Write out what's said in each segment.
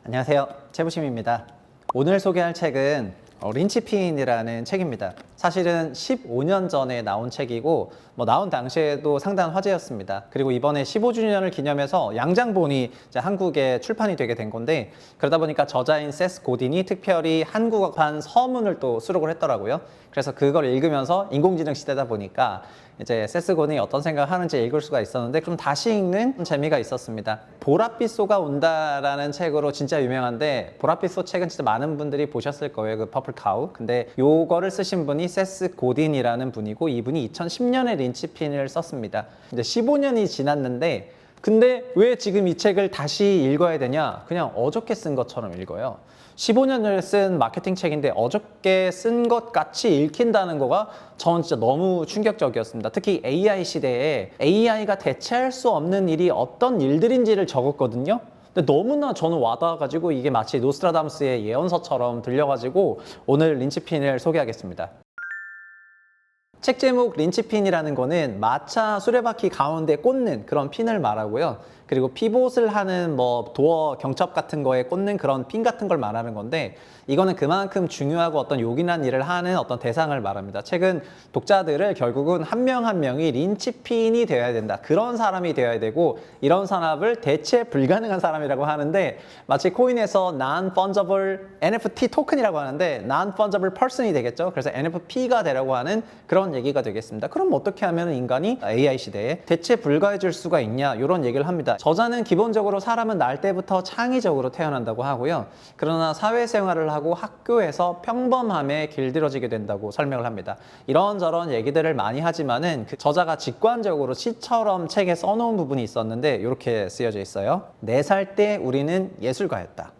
안녕하세요. 최부심입니다. 오늘 소개할 책은 린치핀이라는 책입니다. 사실은 15년 전에 나온 책이고 나온 당시에도 상당한 화제였습니다. 그리고 이번에 15주년을 기념해서 양장본이 이제 한국에 출판이 되게 된 건데, 그러다 보니까 저자인 세스 고딘이 특별히 한국어판 서문을 또 수록을 했더라고요. 그래서 그걸 읽으면서 인공지능 시대다 보니까 이제 세스 고딘이 어떤 생각을 하는지 읽을 수가 있었는데, 좀 다시 읽는 재미가 있었습니다. 보랏빛 소가 온다라는 책으로 진짜 유명한데, 보랏빛 소 책은 진짜 많은 분들이 보셨을 거예요. 그 퍼플 카우. 근데 요거를 쓰신 분이 세스 고딘이라는 분이고, 이분이 2010년에 린치핀을 썼습니다. 이제 15년이 지났는데, 근데 왜 지금 이 책을 다시 읽어야 되냐? 그냥 어저께 쓴 것처럼 읽어요. 15년 전에 쓴 마케팅 책인데 어저께 쓴 것 같이 읽힌다는 거가 저는 진짜 너무 충격적이었습니다. 특히 AI 시대에 AI가 대체할 수 없는 일이 어떤 일들인지를 적었거든요. 근데 너무나 저는 와닿아가지고 이게 마치 노스트라다무스의 예언서처럼 들려가지고 오늘 린치핀을 소개하겠습니다. 책 제목 린치핀이라는 거는 마차 수레바퀴 가운데 꽂는 그런 핀을 말하고요. 그리고 피봇을 하는 도어 경첩 같은 거에 꽂는 그런 핀 같은 걸 말하는 건데, 이거는 그만큼 중요하고 어떤 요긴한 일을 하는 어떤 대상을 말합니다. 책은 독자들을 결국은 한 명 한 명이 린치핀이 되어야 된다, 그런 사람이 되어야 되고, 이런 산업을 대체 불가능한 사람이라고 하는데, 마치 코인에서 Non-Fungible NFT 토큰이라고 하는데 Non-Fungible Person이 되겠죠. 그래서 NFP가 되려고 하는 그런 얘기가 되겠습니다. 그럼 어떻게 하면 인간이 AI 시대에 대체 불가해질 수가 있냐, 이런 얘기를 합니다. 저자는 기본적으로 사람은 날 때부터 창의적으로 태어난다고 하고요. 그러나 사회생활을 하고 학교에서 평범함에 길들여지게 된다고 설명을 합니다. 이런저런 얘기들을 많이 하지만은 그 저자가 직관적으로 시처럼 책에 써놓은 부분이 있었는데, 이렇게 쓰여져 있어요. 4살 때 우리는 예술가였다.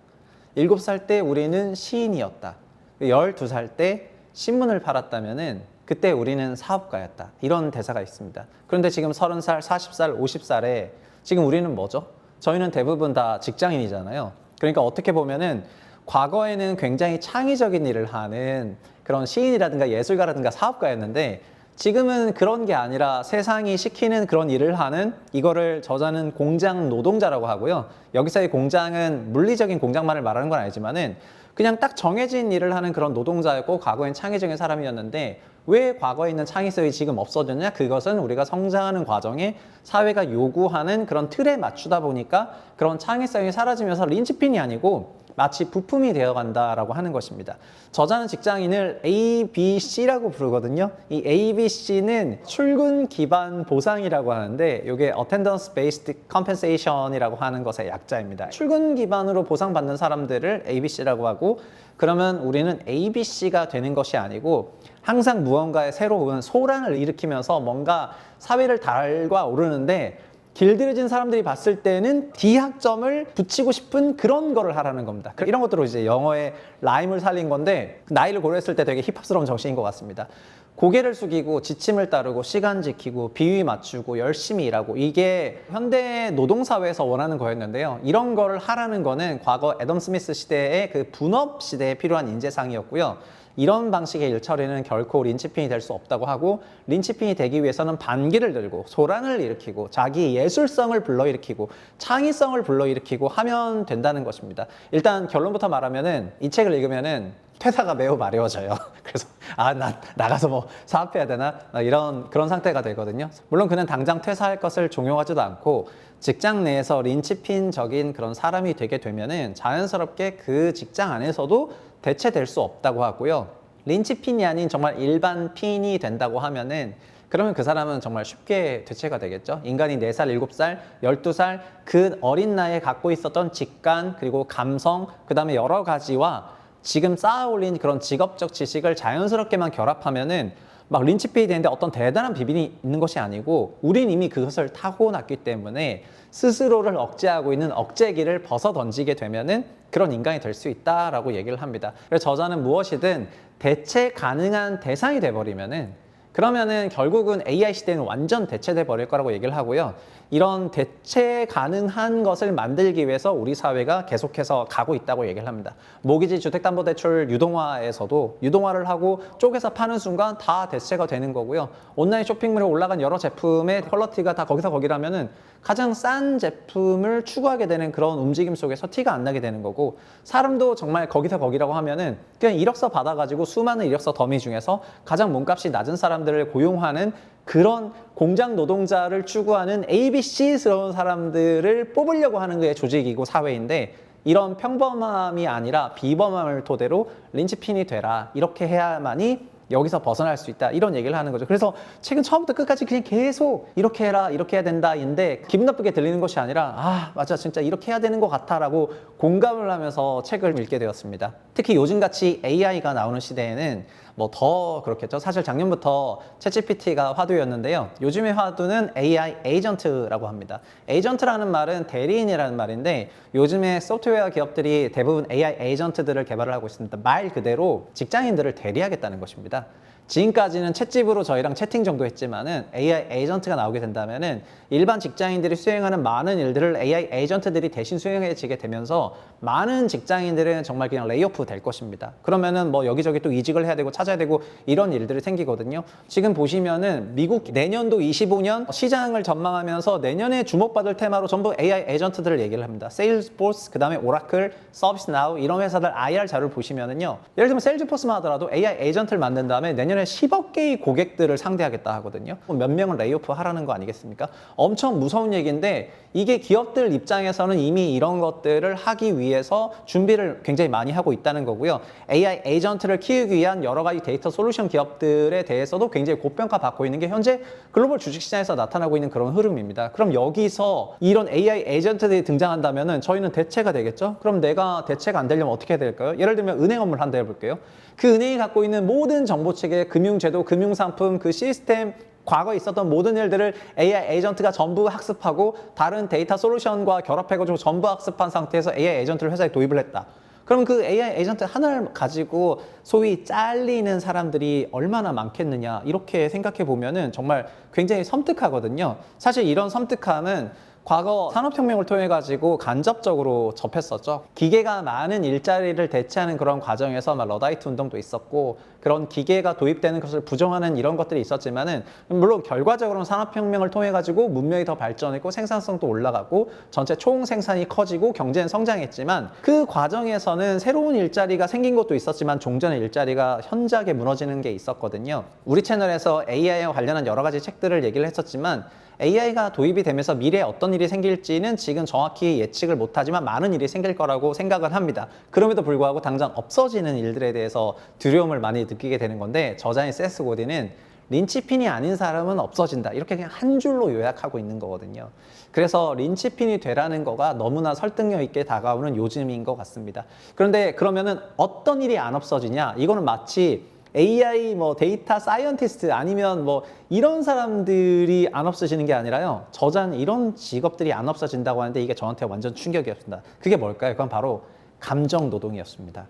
7살 때 우리는 시인이었다. 12살 때 신문을 팔았다면은 그때 우리는 사업가였다. 이런 대사가 있습니다. 그런데 지금 30살, 40살, 50살에 지금 우리는 뭐죠? 저희는 대부분 다 직장인이잖아요. 그러니까 어떻게 보면은 과거에는 굉장히 창의적인 일을 하는 그런 시인이라든가 예술가라든가 사업가였는데, 지금은 그런 게 아니라 세상이 시키는 그런 일을 하는, 이거를 저자는 공장 노동자라고 하고요. 여기서의 공장은 물리적인 공장만을 말하는 건 아니지만은 그냥 딱 정해진 일을 하는 그런 노동자였고, 과거엔 창의적인 사람이었는데 왜 과거에 있는 창의성이 지금 없어졌냐? 그것은 우리가 성장하는 과정에 사회가 요구하는 그런 틀에 맞추다 보니까 그런 창의성이 사라지면서 린치핀이 아니고 마치 부품이 되어간다라고 하는 것입니다. 저자는 직장인을 ABC라고 부르거든요. 이 ABC는 출근 기반 보상이라고 하는데, 이게 Attendance Based Compensation이라고 하는 것의 약자입니다. 출근 기반으로 보상받는 사람들을 ABC라고 하고, 그러면 우리는 ABC가 되는 것이 아니고 항상 무언가의 새로운 소란을 일으키면서 뭔가 사회를 달과 오르는데, 길들여진 사람들이 봤을 때는 D학점을 붙이고 싶은 그런 거를 하라는 겁니다. 이런 것들로 이제 영어의 라임을 살린 건데, 나이를 고려했을 때 되게 힙합스러운 정신인 것 같습니다. 고개를 숙이고 지침을 따르고 시간 지키고 비위 맞추고 열심히 일하고, 이게 현대 노동사회에서 원하는 거였는데요. 이런 거를 하라는 거는 과거 애덤 스미스 시대의 그 분업 시대에 필요한 인재상이었고요. 이런 방식의 일처리는 결코 린치핀이 될 수 없다고 하고, 린치핀이 되기 위해서는 반기를 들고 소란을 일으키고 자기 예술성을 불러일으키고 창의성을 불러일으키고 하면 된다는 것입니다. 일단 결론부터 말하면은 이 책을 읽으면은 퇴사가 매우 마려워져요. 그래서 나 나가서 사업해야 되나, 이런 그런 상태가 되거든요. 물론 그는 당장 퇴사할 것을 종용하지도 않고, 직장 내에서 린치핀적인 그런 사람이 되게 되면은 자연스럽게 그 직장 안에서도 대체될 수 없다고 하고요. 린치핀이 아닌 정말 일반 핀이 된다고 하면은, 그러면 그 사람은 정말 쉽게 대체가 되겠죠. 인간이 4살, 7살, 12살 그 어린 나이에 갖고 있었던 직관, 그리고 감성, 그 다음에 여러 가지와 지금 쌓아 올린 그런 직업적 지식을 자연스럽게만 결합하면은 막 린치핀이 되는데 어떤 대단한 비밀이 있는 것이 아니고, 우린 이미 그것을 타고났기 때문에 스스로를 억제하고 있는 억제기를 벗어 던지게 되면은 그런 인간이 될 수 있다라고 얘기를 합니다. 그래서 저자는 무엇이든 대체 가능한 대상이 돼버리면은 그러면은 결국은 AI 시대는 완전 대체돼 버릴 거라고 얘기를 하고요. 이런 대체 가능한 것을 만들기 위해서 우리 사회가 계속해서 가고 있다고 얘기를 합니다. 모기지 주택담보대출 유동화에서도 유동화를 하고 쪼개서 파는 순간 다 대체가 되는 거고요. 온라인 쇼핑몰에 올라간 여러 제품의 퀄리티가 다 거기서 거기라면은 가장 싼 제품을 추구하게 되는 그런 움직임 속에서 티가 안 나게 되는 거고, 사람도 정말 거기서 거기라고 하면은 그냥 이력서 받아가지고 수많은 이력서 더미 중에서 가장 몸값이 낮은 사람들을 고용하는 그런 공장 노동자를 추구하는 ABC스러운 사람들을 뽑으려고 하는 게 조직이고 사회인데, 이런 평범함이 아니라 비범함을 토대로 린치핀이 되라, 이렇게 해야만이 여기서 벗어날 수 있다, 이런 얘기를 하는 거죠. 그래서 책은 처음부터 끝까지 그냥 계속 이렇게 해라, 이렇게 해야 된다인데 기분 나쁘게 들리는 것이 아니라 아 맞아, 진짜 이렇게 해야 되는 것 같아 라고 공감을 하면서 책을 읽게 되었습니다. 특히 요즘같이 AI가 나오는 시대에는 뭐 더 그렇겠죠. 사실 작년부터 챗GPT가 화두였는데요. 요즘의 화두는 AI 에이전트라고 합니다. 에이전트라는 말은 대리인이라는 말인데, 요즘에 소프트웨어 기업들이 대부분 AI 에이전트들을 개발을 하고 있습니다. 말 그대로 직장인들을 대리하겠다는 것입니다. 지금까지는 챗집으로 저희랑 채팅 정도 했지만은 AI 에이전트가 나오게 된다면은 일반 직장인들이 수행하는 많은 일들을 AI 에이전트들이 대신 수행해지게 되면서 많은 직장인들은 정말 그냥 레이오프 될 것입니다. 그러면은 뭐 여기저기 또 이직을 해야 되고 찾아야 되고 이런 일들이 생기거든요. 지금 보시면은 미국 내년도 25년 시장을 전망하면서 내년에 주목받을 테마로 전부 AI 에이전트들을 얘기를 합니다. 세일즈포스, 그 다음에 오라클, 서비스나우, 이런 회사들 IR 자료를 보시면은요. 예를 들면 세일즈포스만 하더라도 AI 에이전트를 만든 다음에 내년에 10억 개의 고객들을 상대하겠다 하거든요. 몇 명을 레이오프 하라는 거 아니겠습니까? 엄청 무서운 얘기인데, 이게 기업들 입장에서는 이미 이런 것들을 하기 위해서 준비를 굉장히 많이 하고 있다는 거고요. AI 에이전트를 키우기 위한 여러 가지 데이터 솔루션 기업들에 대해서도 굉장히 고평가받고 있는 게 현재 글로벌 주식시장에서 나타나고 있는 그런 흐름입니다. 그럼 여기서 이런 AI 에이전트들이 등장한다면은 저희는 대체가 되겠죠? 그럼 내가 대체가 안 되려면 어떻게 해야 될까요? 예를 들면 은행 업무를 한다 해볼게요. 그 은행이 갖고 있는 모든 정보체계, 금융제도, 금융상품, 그 시스템, 과거에 있었던 모든 일들을 AI 에이전트가 전부 학습하고 다른 데이터 솔루션과 결합해가지고 전부 학습한 상태에서 AI 에이전트를 회사에 도입을 했다. 그럼 그 AI 에이전트 하나를 가지고 소위 잘리는 사람들이 얼마나 많겠느냐, 이렇게 생각해 보면은 정말 굉장히 섬뜩하거든요. 사실 이런 섬뜩함은 과거 산업혁명을 통해 가지고 간접적으로 접했었죠. 기계가 많은 일자리를 대체하는 그런 과정에서 러다이트 운동도 있었고, 그런 기계가 도입되는 것을 부정하는 이런 것들이 있었지만은, 물론 결과적으로는 산업혁명을 통해 가지고 문명이 더 발전했고 생산성도 올라가고 전체 총 생산이 커지고 경제는 성장했지만, 그 과정에서는 새로운 일자리가 생긴 것도 있었지만 종전의 일자리가 현저하게 무너지는 게 있었거든요. 우리 채널에서 AI와 관련한 여러 가지 책들을 얘기를 했었지만, AI가 도입이 되면서 미래에 어떤 일이 생길지는 지금 정확히 예측을 못하지만 많은 일이 생길 거라고 생각을 합니다. 그럼에도 불구하고 당장 없어지는 일들에 대해서 두려움을 많이 느끼게 되는 건데, 저자인 세스 고딘은 린치핀이 아닌 사람은 없어진다, 이렇게 그냥 한 줄로 요약하고 있는 거거든요. 그래서 린치핀이 되라는 거가 너무나 설득력 있게 다가오는 요즘인 것 같습니다. 그런데 그러면은 어떤 일이 안 없어지냐? 이거는 마치 AI 데이터 사이언티스트 아니면 이런 사람들이 안 없어지는 게 아니라요. 저자는 이런 직업들이 안 없어진다고 하는데 이게 저한테 완전 충격이었습니다. 그게 뭘까요? 그건 바로 감정 노동이었습니다.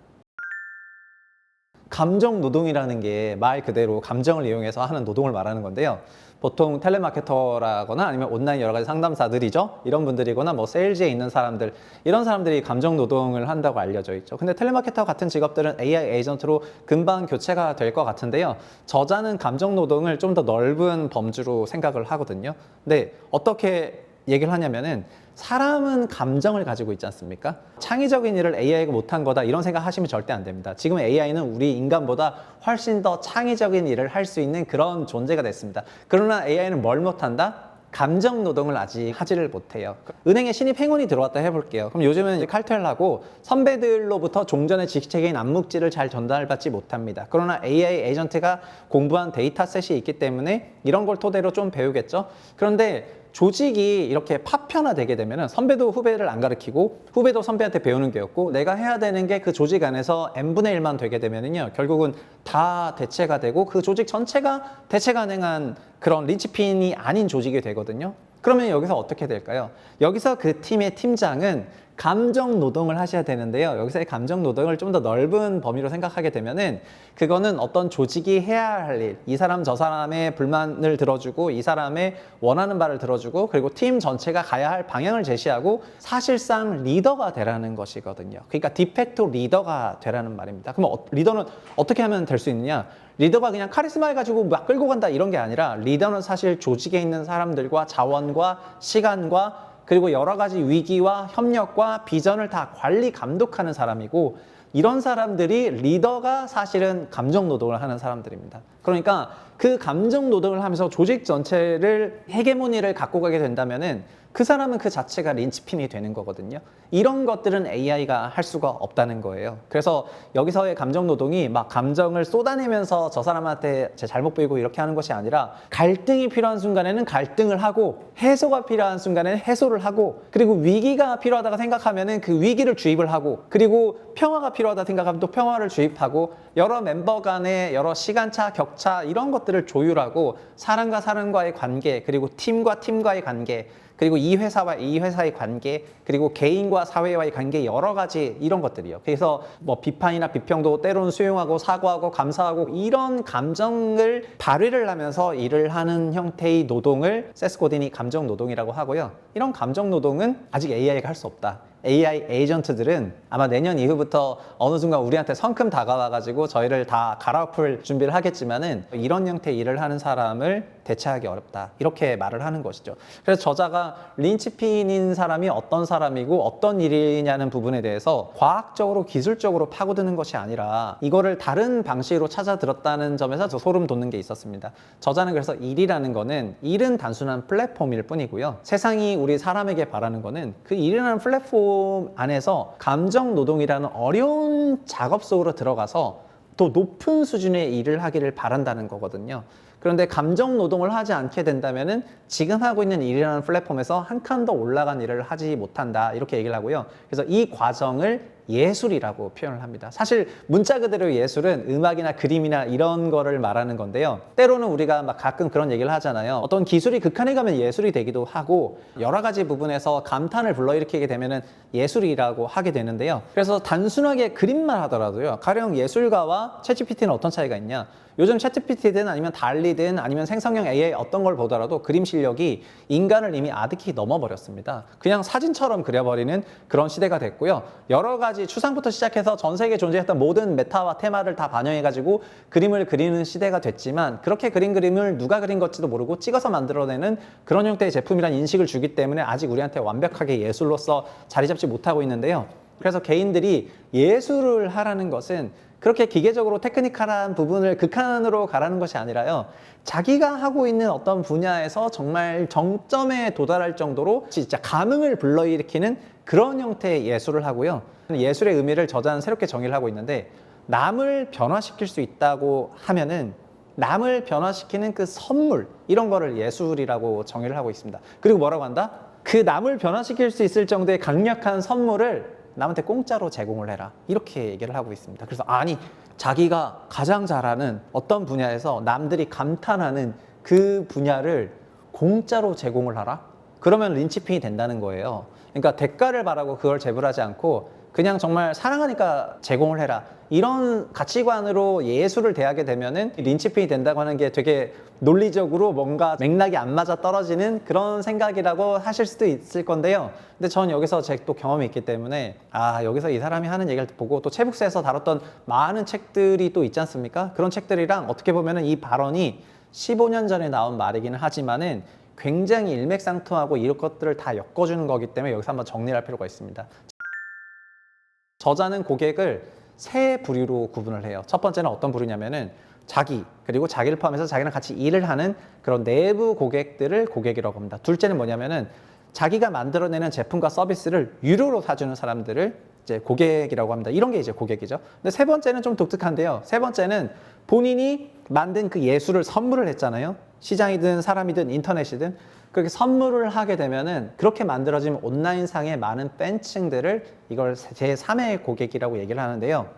감정 노동이라는 게 말 그대로 감정을 이용해서 하는 노동을 말하는 건데요. 보통 텔레마케터라거나 아니면 온라인 여러 가지 상담사들이죠. 이런 분들이거나 세일즈에 있는 사람들, 이런 사람들이 감정 노동을 한다고 알려져 있죠. 근데 텔레마케터 같은 직업들은 AI 에이전트로 금방 교체가 될 것 같은데요. 저자는 감정 노동을 좀 더 넓은 범주로 생각을 하거든요. 근데 어떻게 얘기를 하냐면은, 사람은 감정을 가지고 있지 않습니까? 창의적인 일을 AI가 못한 거다, 이런 생각 하시면 절대 안 됩니다. 지금 AI는 우리 인간보다 훨씬 더 창의적인 일을 할 수 있는 그런 존재가 됐습니다. 그러나 AI는 뭘 못한다? 감정 노동을 아직 하지를 못해요. 은행에 신입 행원이 들어왔다 해볼게요. 그럼 요즘은 이제 칼퇴를 하고 선배들로부터 종전의 지식체계인 암묵지를 잘 전달받지 못합니다. 그러나 AI 에이전트가 공부한 데이터셋이 있기 때문에 이런 걸 토대로 좀 배우겠죠. 그런데 조직이 이렇게 파편화되게 되면 선배도 후배를 안 가르치고 후배도 선배한테 배우는 게 없고, 내가 해야 되는 게 그 조직 안에서 n분의 1만 되게 되면요, 결국은 다 대체가 되고 그 조직 전체가 대체 가능한 그런 린치핀이 아닌 조직이 되거든요. 그러면 여기서 어떻게 될까요? 여기서 그 팀의 팀장은 감정 노동을 하셔야 되는데요. 여기서의 감정 노동을 좀 더 넓은 범위로 생각하게 되면은 그거는 어떤 조직이 해야 할 일, 이 사람 저 사람의 불만을 들어주고 이 사람의 원하는 바를 들어주고 그리고 팀 전체가 가야 할 방향을 제시하고 사실상 리더가 되라는 것이거든요. 그러니까 디팩토 리더가 되라는 말입니다. 그럼 리더는 어떻게 하면 될 수 있느냐? 리더가 그냥 카리스마 해가지고 막 끌고 간다 이런 게 아니라 리더는 사실 조직에 있는 사람들과 자원과 시간과 그리고 여러 가지 위기와 협력과 비전을 다 관리 감독하는 사람이고 이런 사람들이 리더가 사실은 감정 노동을 하는 사람들입니다. 그러니까 그 감정 노동을 하면서 조직 전체를 헤게모니를 갖고 가게 된다면은 그 사람은 그 자체가 린치핀이 되는 거거든요. 이런 것들은 AI가 할 수가 없다는 거예요. 그래서 여기서의 감정 노동이 막 감정을 쏟아내면서 저 사람한테 제 잘못 보이고 이렇게 하는 것이 아니라 갈등이 필요한 순간에는 갈등을 하고 해소가 필요한 순간에는 해소를 하고 그리고 위기가 필요하다고 생각하면은 그 위기를 주입을 하고 그리고 평화가 필요하다 생각하면 또 평화를 주입하고 여러 멤버 간의 여러 시간차, 격차 이런 것들을 조율하고 사람과 사람과의 관계 그리고 팀과 팀과의 관계 그리고 이 회사와 이 회사의 관계 그리고 개인과 사회와의 관계 여러 가지 이런 것들이요. 그래서 뭐 비판이나 비평도 때로는 수용하고 사과하고 감사하고 이런 감정을 발휘를 하면서 일을 하는 형태의 노동을 세스 고딘이 감정 노동이라고 하고요. 이런 감정 노동은 아직 AI가 할 수 없다. AI 에이전트들은 아마 내년 이후부터 어느 순간 우리한테 성큼 다가와가지고 저희를 다 갈아엎을 준비를 하겠지만은 이런 형태의 일을 하는 사람을 대체하기 어렵다. 이렇게 말을 하는 것이죠. 그래서 저자가 린치핀인 사람이 어떤 사람이고 어떤 일이냐는 부분에 대해서 과학적으로 기술적으로 파고드는 것이 아니라 이거를 다른 방식으로 찾아 들었다는 점에서 저 소름 돋는 게 있었습니다. 저자는 그래서 일이라는 거는 일은 단순한 플랫폼일 뿐이고요. 세상이 우리 사람에게 바라는 거는 그 일이라는 플랫폼 안에서 감정 노동이라는 어려운 작업 속으로 들어가서 더 높은 수준의 일을 하기를 바란다는 거거든요. 그런데 감정 노동을 하지 않게 된다면은 지금 하고 있는 일이라는 플랫폼에서 한 칸 더 올라간 일을 하지 못한다 이렇게 얘기를 하고요. 그래서 이 과정을 예술이라고 표현을 합니다. 사실 문자 그대로 예술은 음악이나 그림이나 이런 거를 말하는 건데요. 때로는 우리가 막 가끔 그런 얘기를 하잖아요. 어떤 기술이 극한에 가면 예술이 되기도 하고 여러 가지 부분에서 감탄을 불러일으키게 되면은 예술이라고 하게 되는데요. 그래서 단순하게 그림만 하더라도요. 가령 예술가와 챗GPT는 어떤 차이가 있냐? 요즘 챗GPT든 아니면 달리든 아니면 생성형 AI 어떤 걸 보더라도 그림 실력이 인간을 이미 아득히 넘어버렸습니다. 그냥 사진처럼 그려버리는 그런 시대가 됐고요. 여러 가지 추상부터 시작해서 전 세계에 존재했던 모든 메타와 테마를 다 반영해가지고 그림을 그리는 시대가 됐지만 그렇게 그린 그림을 누가 그린 것지도 모르고 찍어서 만들어내는 그런 형태의 제품이란 인식을 주기 때문에 아직 우리한테 완벽하게 예술로서 자리 잡지 못하고 있는데요. 그래서 개인들이 예술을 하라는 것은 그렇게 기계적으로 테크니컬한 부분을 극한으로 가라는 것이 아니라요. 자기가 하고 있는 어떤 분야에서 정말 정점에 도달할 정도로 진짜 감흥을 불러일으키는 그런 형태의 예술을 하고요. 예술의 의미를 저자는 새롭게 정의를 하고 있는데 남을 변화시킬 수 있다고 하면은 남을 변화시키는 그 선물 이런 거를 예술이라고 정의를 하고 있습니다. 그리고 뭐라고 한다? 그 남을 변화시킬 수 있을 정도의 강력한 선물을 남한테 공짜로 제공을 해라 이렇게 얘기를 하고 있습니다. 그래서 아니 자기가 가장 잘하는 어떤 분야에서 남들이 감탄하는 그 분야를 공짜로 제공을 하라? 그러면 린치핀이 된다는 거예요. 그러니까 대가를 바라고 그걸 제불하지 않고 그냥 정말 사랑하니까 제공을 해라. 이런 가치관으로 예술을 대하게 되면은 린치핀이 된다고 하는 게 되게 논리적으로 뭔가 맥락이 안 맞아 떨어지는 그런 생각이라고 하실 수도 있을 건데요. 근데 전 여기서 제 또 경험이 있기 때문에 여기서 이 사람이 하는 얘기를 보고 또 채북스에서 다뤘던 많은 책들이 또 있지 않습니까? 그런 책들이랑 어떻게 보면은 이 발언이 15년 전에 나온 말이기는 하지만은 굉장히 일맥상통하고 이런 것들을 다 엮어주는 거기 때문에 여기서 한번 정리를 할 필요가 있습니다. 저자는 고객을 세 부류로 구분을 해요. 첫 번째는 어떤 부류냐면은 자기, 그리고 자기를 포함해서 자기랑 같이 일을 하는 그런 내부 고객들을 고객이라고 합니다. 둘째는 뭐냐면은 자기가 만들어내는 제품과 서비스를 유료로 사주는 사람들을 이제 고객이라고 합니다. 이런 게 이제 고객이죠. 근데 세 번째는 좀 독특한데요. 세 번째는 본인이 만든 그 예술을 선물을 했잖아요. 시장이든 사람이든 인터넷이든 그렇게 선물을 하게 되면은 그렇게 만들어진 온라인상의 많은 팬층들을 이걸 제3의 고객이라고 얘기를 하는데요.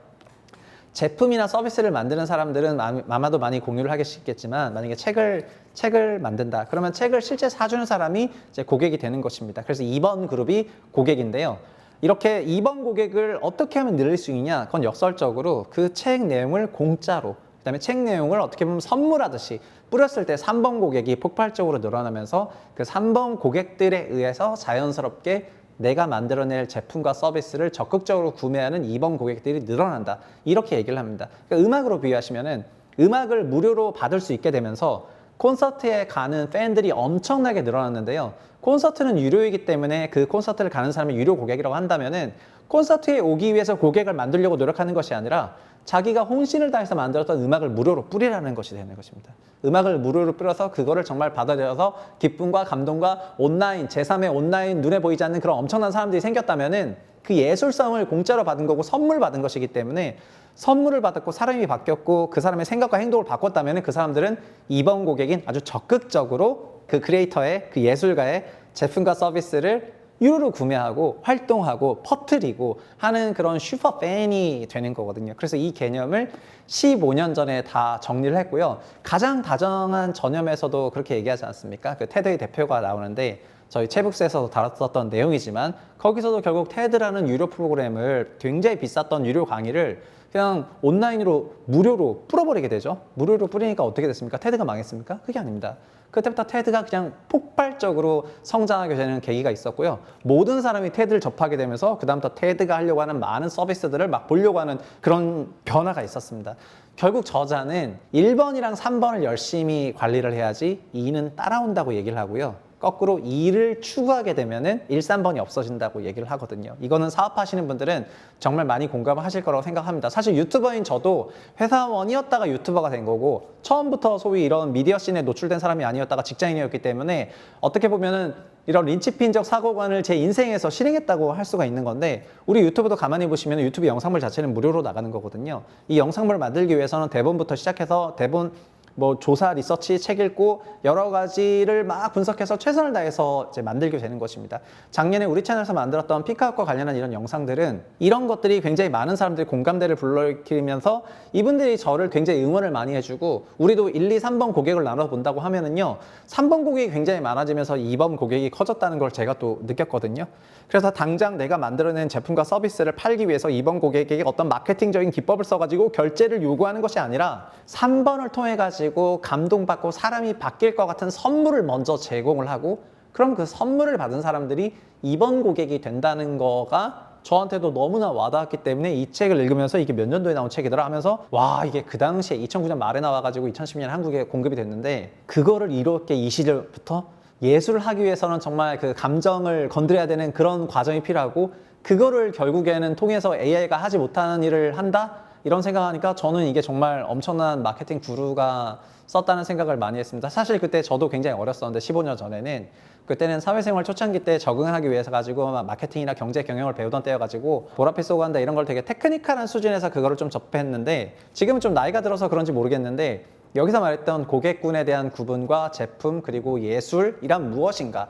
제품이나 서비스를 만드는 사람들은 아마도 많이 공유를 하겠지만 만약에 책을 만든다. 그러면 책을 실제 사주는 사람이 이제 고객이 되는 것입니다. 그래서 2번 그룹이 고객인데요. 이렇게 2번 고객을 어떻게 하면 늘릴 수 있냐? 그건 역설적으로 그 책 내용을 공짜로, 그다음에 책 내용을 어떻게 보면 선물하듯이 뿌렸을 때 3번 고객이 폭발적으로 늘어나면서 그 3번 고객들에 의해서 자연스럽게 내가 만들어낼 제품과 서비스를 적극적으로 구매하는 2번 고객들이 늘어난다. 이렇게 얘기를 합니다. 그러니까 음악으로 비유하시면은 음악을 무료로 받을 수 있게 되면서 콘서트에 가는 팬들이 엄청나게 늘어났는데요. 콘서트는 유료이기 때문에 그 콘서트를 가는 사람이 유료 고객이라고 한다면은 콘서트에 오기 위해서 고객을 만들려고 노력하는 것이 아니라 자기가 혼신을 다해서 만들었던 음악을 무료로 뿌리라는 것이 되는 것입니다. 음악을 무료로 뿌려서 그거를 정말 받아들여서 기쁨과 감동과 온라인, 제3의 온라인 눈에 보이지 않는 그런 엄청난 사람들이 생겼다면은 그 예술성을 공짜로 받은 거고 선물 받은 것이기 때문에 선물을 받았고 사람이 바뀌었고 그 사람의 생각과 행동을 바꿨다면 그 사람들은 2번 고객인 아주 적극적으로 그 크리에이터의 그 예술가의 제품과 서비스를 유료로 구매하고 활동하고 퍼뜨리고 하는 그런 슈퍼 팬이 되는 거거든요. 그래서 이 개념을 15년 전에 다 정리를 했고요. 가장 다정한 전염에서도 그렇게 얘기하지 않습니까? 그 테드의 대표가 나오는데 저희 채북스에서도 다뤘었던 내용이지만 거기서도 결국 테드라는 유료 프로그램을 굉장히 비쌌던 유료 강의를 그냥 온라인으로 무료로 뿌려버리게 되죠. 무료로 뿌리니까 어떻게 됐습니까? 테드가 망했습니까? 그게 아닙니다. 그때부터 테드가 그냥 폭발적으로 성장하게 되는 계기가 있었고요. 모든 사람이 테드를 접하게 되면서 그다음부터 테드가 하려고 하는 많은 서비스들을 막 보려고 하는 그런 변화가 있었습니다. 결국 저자는 1번이랑 3번을 열심히 관리를 해야지 2는 따라온다고 얘기를 하고요. 거꾸로 2를 추구하게 되면은 1, 3번이 없어진다고 얘기를 하거든요. 이거는 사업하시는 분들은 정말 많이 공감을 하실 거라고 생각합니다. 사실 유튜버인 저도 회사원이었다가 유튜버가 된 거고 처음부터 소위 이런 미디어 씬에 노출된 사람이 아니었다가 직장인이었기 때문에 어떻게 보면은 이런 린치핀적 사고관을 제 인생에서 실행했다고 할 수가 있는 건데 우리 유튜브도 가만히 보시면 유튜브 영상물 자체는 무료로 나가는 거거든요. 이 영상물을 만들기 위해서는 대본부터 시작해서 대본 뭐 조사, 리서치, 책 읽고 여러 가지를 막 분석해서 최선을 다해서 이제 만들게 되는 것입니다. 작년에 우리 채널에서 만들었던 피카업과 관련한 이런 영상들은 이런 것들이 굉장히 많은 사람들이 공감대를 불러일으키면서 이분들이 저를 굉장히 응원을 많이 해주고 우리도 1, 2, 3번 고객을 나눠본다고 하면은요 3번 고객이 굉장히 많아지면서 2번 고객이 커졌다는 걸 제가 또 느꼈거든요. 그래서 당장 내가 만들어낸 제품과 서비스를 팔기 위해서 2번 고객에게 어떤 마케팅적인 기법을 써가지고 결제를 요구하는 것이 아니라 3번을 통해 가지고 감동받고 사람이 바뀔 것 같은 선물을 먼저 제공을 하고 그럼 그 선물을 받은 사람들이 2번 고객이 된다는 거가 저한테도 너무나 와닿았기 때문에 이 책을 읽으면서 이게 몇 년도에 나온 책이더라 하면서 와 이게 그 당시에 2009년 말에 나와가지고 2010년 한국에 공급이 됐는데 그거를 이렇게 이 시절부터 예술을 하기 위해서는 정말 그 감정을 건드려야 되는 그런 과정이 필요하고 그거를 결국에는 통해서 AI가 하지 못하는 일을 한다? 이런 생각하니까 저는 이게 정말 엄청난 마케팅 구루가 썼다는 생각을 많이 했습니다. 사실 그때 저도 굉장히 어렸었는데 15년 전에는 그때는 사회생활 초창기 때 적응하기 위해서 가지고 마케팅이나 경제 경영을 배우던 때여가지고 보라빛 쏘고 한다 이런 걸 되게 테크니컬한 수준에서 그거를 좀 접했는데 지금은 좀 나이가 들어서 그런지 모르겠는데 여기서 말했던 고객군에 대한 구분과 제품 그리고 예술이란 무엇인가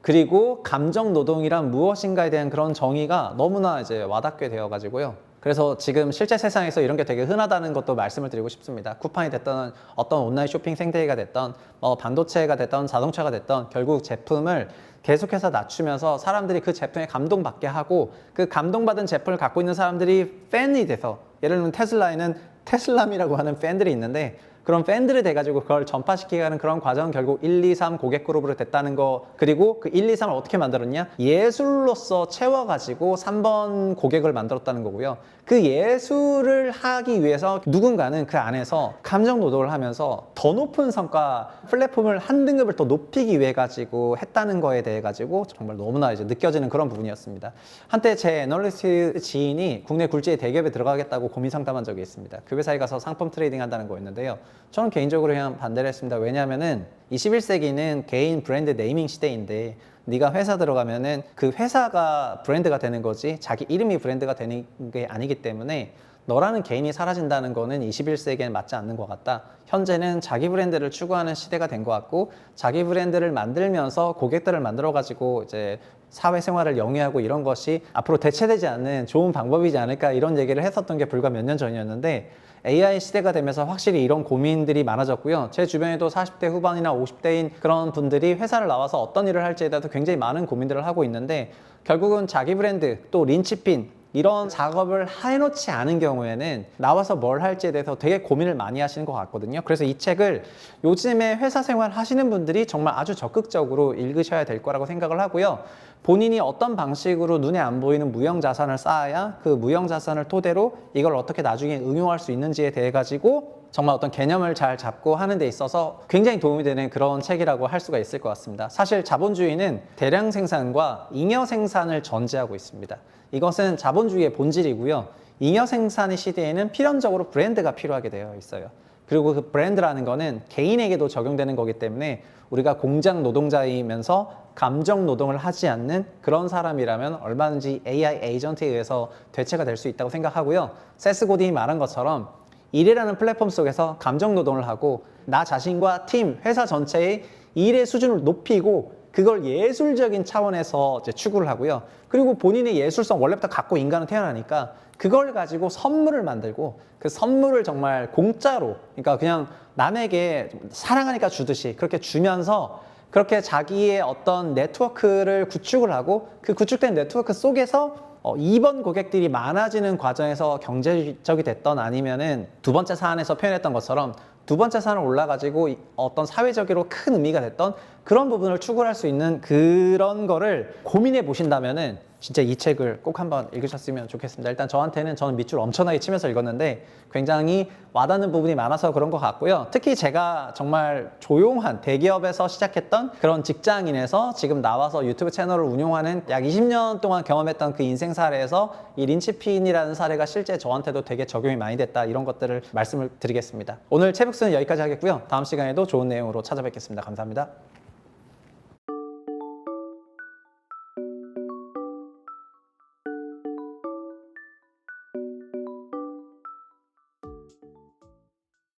그리고 감정 노동이란 무엇인가에 대한 그런 정의가 너무나 이제 와닿게 되어가지고요. 그래서 지금 실제 세상에서 이런 게 되게 흔하다는 것도 말씀을 드리고 싶습니다. 쿠팡이 됐던 어떤 온라인 쇼핑 생태계가 됐던 반도체가 됐던 자동차가 됐던 결국 제품을 계속해서 낮추면서 사람들이 그 제품에 감동받게 하고 그 감동받은 제품을 갖고 있는 사람들이 팬이 돼서 예를 들면 테슬라에는 테슬람이라고 하는 팬들이 있는데 그런 팬들이 돼가지고 그걸 전파시키게 하는 그런 과정은 결국 1, 2, 3 고객 그룹으로 됐다는 거 그리고 그 1, 2, 3을 어떻게 만들었냐? 예술로서 채워가지고 3번 고객을 만들었다는 거고요. 그 예술을 하기 위해서 누군가는 그 안에서 감정 노동을 하면서 더 높은 성과 플랫폼을 한 등급을 더 높이기 위해 가지고 했다는 거에 대해 가지고 정말 너무나 이제 느껴지는 그런 부분이었습니다. 한때 제 애널리스트 지인이 국내 굴지의 대기업에 들어가겠다고 고민 상담한 적이 있습니다. 그 회사에 가서 상품 트레이딩 한다는 거였는데요. 저는 개인적으로 그냥 반대를 했습니다. 왜냐하면은 21세기는 개인 브랜드 네이밍 시대인데 네가 회사 들어가면은 그 회사가 브랜드가 되는 거지 자기 이름이 브랜드가 되는 게 아니기 때문에 너라는 개인이 사라진다는 거는 21세기에는 맞지 않는 것 같다. 현재는 자기 브랜드를 추구하는 시대가 된 것 같고 자기 브랜드를 만들면서 고객들을 만들어 가지고 이제 사회생활을 영위하고 이런 것이 앞으로 대체되지 않는 좋은 방법이지 않을까 이런 얘기를 했었던 게 불과 몇 년 전이었는데 AI 시대가 되면서 확실히 이런 고민들이 많아졌고요. 제 주변에도 40대 후반이나 50대인 그런 분들이 회사를 나와서 어떤 일을 할지에 대해서 굉장히 많은 고민들을 하고 있는데 결국은 자기 브랜드 또 린치핀 이런 작업을 해놓지 않은 경우에는 나와서 뭘 할지에 대해서 되게 고민을 많이 하시는 것 같거든요. 그래서 이 책을 요즘에 회사 생활 하시는 분들이 정말 아주 적극적으로 읽으셔야 될 거라고 생각을 하고요. 본인이 어떤 방식으로 눈에 안 보이는 무형 자산을 쌓아야 그 무형 자산을 토대로 이걸 어떻게 나중에 응용할 수 있는지에 대해 가지고 정말 어떤 개념을 잘 잡고 하는 데 있어서 굉장히 도움이 되는 그런 책이라고 할 수가 있을 것 같습니다. 사실 자본주의는 대량 생산과 잉여 생산을 전제하고 있습니다. 이것은 자본주의의 본질이고요. 잉여 생산의 시대에는 필연적으로 브랜드가 필요하게 되어 있어요. 그리고 그 브랜드라는 거는 개인에게도 적용되는 거기 때문에 우리가 공장 노동자이면서 감정 노동을 하지 않는 그런 사람이라면 얼마든지 AI 에이전트에 의해서 대체가 될 수 있다고 생각하고요. 세스 고딘이 말한 것처럼 일이라는 플랫폼 속에서 감정 노동을 하고 나 자신과 팀, 회사 전체의 일의 수준을 높이고 그걸 예술적인 차원에서 이제 추구를 하고요. 그리고 본인의 예술성 원래부터 갖고 인간은 태어나니까 그걸 가지고 선물을 만들고 그 선물을 정말 공짜로 그러니까 그냥 남에게 사랑하니까 주듯이 그렇게 주면서 그렇게 자기의 어떤 네트워크를 구축을 하고 그 구축된 네트워크 속에서 입원 고객들이 많아지는 과정에서 경제적이 됐던 아니면은 두 번째 사안에서 표현했던 것처럼 두 번째 사안을 올라가지고 어떤 사회적으로 큰 의미가 됐던 그런 부분을 추구할 수 있는 그런 거를 고민해 보신다면은 진짜 이 책을 꼭 한번 읽으셨으면 좋겠습니다. 일단 저는 밑줄 엄청나게 치면서 읽었는데 굉장히 와닿는 부분이 많아서 그런 것 같고요. 특히 제가 정말 조용한 대기업에서 시작했던 그런 직장인에서 지금 나와서 유튜브 채널을 운영하는 약 20년 동안 경험했던 그 인생 사례에서 이 린치핀이라는 사례가 실제 저한테도 되게 적용이 많이 됐다 이런 것들을 말씀을 드리겠습니다. 오늘 채북스는 여기까지 하겠고요. 다음 시간에도 좋은 내용으로 찾아뵙겠습니다. 감사합니다.